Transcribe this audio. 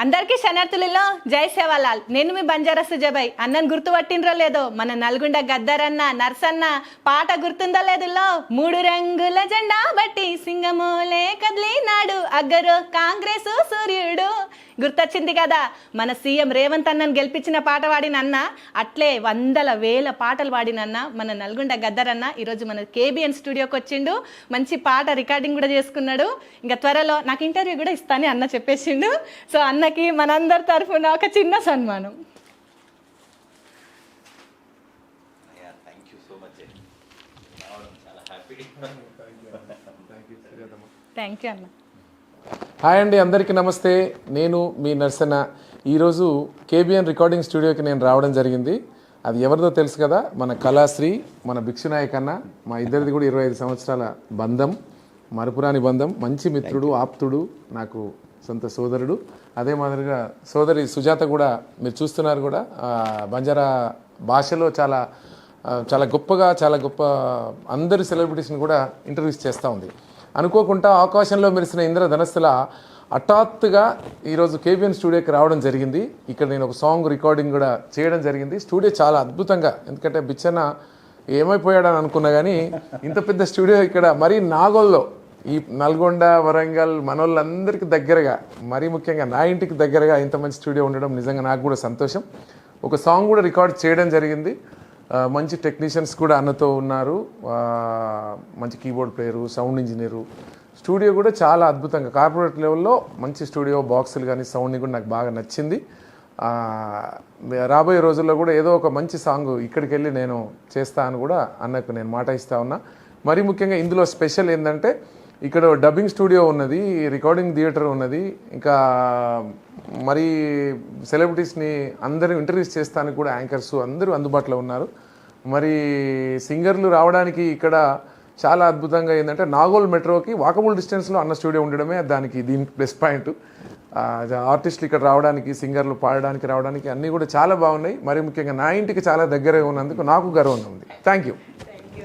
అందరికీ శనార్థులలో జై సేవాలాల్. నేను మీ బంజారా సుజబాయ్. అన్నను గుర్తుపట్టినరో లేదో, మన నల్గొండ గద్దరన్న నర్సన్న పాట గుర్తుందో లేదులో. 3 రంగుల జెండా బట్టి సింగమోలే కదిలినాడు అగ్గరు కాంగ్రెసు సూర్యుడు. గుర్తొచ్చింది కదా, మన సీఎం రేవంత్ అన్నను గెలిపించిన పాట వాడినన్న. అట్లే వందల వేల పాటలు వాడినన్న మన నల్గొండ గద్దరన్న ఈరోజు మన కేబిఎన్ స్టూడియోకి వచ్చిండు. మంచి పాట రికార్డింగ్ కూడా చేసుకున్నాడు. ఇంకా త్వరలో నాకు ఇంటర్వ్యూ కూడా ఇస్తానని అన్న చెప్పేసిండు. సో అన్నకి మనందరి తరఫున ఒక చిన్న సన్మానం. థ్యాంక్ యూ అన్న. హాయ్ అండి, అందరికీ నమస్తే. నేను మీ నర్సన్న. ఈరోజు కేబిఎన్ రికార్డింగ్ స్టూడియోకి నేను రావడం జరిగింది. అది ఎవరిదో తెలుసు కదా, మన కళాశ్రీ, మన భిక్షునాయక్ అన్న. మా ఇద్దరిది కూడా 25 సంవత్సరాల బంధం, మరపురాని బంధం. మంచి మిత్రుడు, ఆప్తుడు, నాకు సొంత సోదరుడు. అదే మాదిరిగా సోదరి సుజాత కూడా మీరు చూస్తున్నారు కూడా. బంజారా భాషలో చాలా గొప్పగా, చాలా గొప్ప అందరి సెలబ్రిటీస్ని కూడా ఇంటర్వ్యూస్ చేస్తూ ఉంది. అనుకోకుండా ఆకాశంలో మెరిసిన ఇంద్రధనస్సుల హఠాత్తుగా ఈరోజు కేబిఎన్ స్టూడియోకి రావడం జరిగింది. ఇక్కడ నేను ఒక సాంగ్ రికార్డింగ్ కూడా చేయడం జరిగింది. స్టూడియో చాలా అద్భుతంగా, ఎందుకంటే బిచ్చన్న ఏమైపోయాడని అనుకున్నా కానీ ఇంత పెద్ద స్టూడియో ఇక్కడ మరీ నాగోల్లో, ఈ నల్గొండ, వరంగల్ మనోళ్ళందరికీ దగ్గరగా, మరీ ముఖ్యంగా నా ఇంటికి దగ్గరగా ఇంత మంచి స్టూడియో ఉండడం నిజంగా నాకు కూడా సంతోషం. ఒక సాంగ్ కూడా రికార్డ్ చేయడం జరిగింది. మంచి టెక్నీషియన్స్ కూడా అన్నతో ఉన్నారు. మంచి keyboard player, sound engineer. Studio కూడా చాలా అద్భుతంగా కార్పొరేట్ లెవెల్లో మంచి స్టూడియో. బాక్సులు కానీ సౌండ్ని కూడా నాకు బాగా నచ్చింది. రాబోయే రోజుల్లో కూడా ఏదో ఒక మంచి సాంగ్ ఇక్కడికి వెళ్ళి నేను చేస్తా అని కూడా అన్నకు నేను మాట ఇస్తా ఉన్నా. మరీ ముఖ్యంగా ఇందులో స్పెషల్ ఏంటంటే ఇక్కడ డబ్బింగ్ స్టూడియో ఉన్నది, రికార్డింగ్ థియేటర్ ఉన్నది. ఇంకా మరి సెలబ్రిటీస్ని అందరూ ఇంటర్వ్యూస్ చేస్తానికి కూడా యాంకర్స్ అందరూ అందుబాటులో ఉన్నారు. మరి సింగర్లు రావడానికి ఇక్కడ చాలా అద్భుతంగా ఏంటంటే నాగోల్ మెట్రోకి వాకబుల్ డిస్టెన్స్లో అన్న స్టూడియో ఉండడమే దీని ప్లస్ పాయింట్. ఆర్టిస్టులు ఇక్కడ రావడానికి, సింగర్లు పాడడానికి రావడానికి అన్నీ కూడా చాలా బాగున్నాయి. మరి ముఖ్యంగా నా ఇంటికి చాలా దగ్గరే ఉన్నందుకు నాకు గర్వంగా ఉంది. Thank you.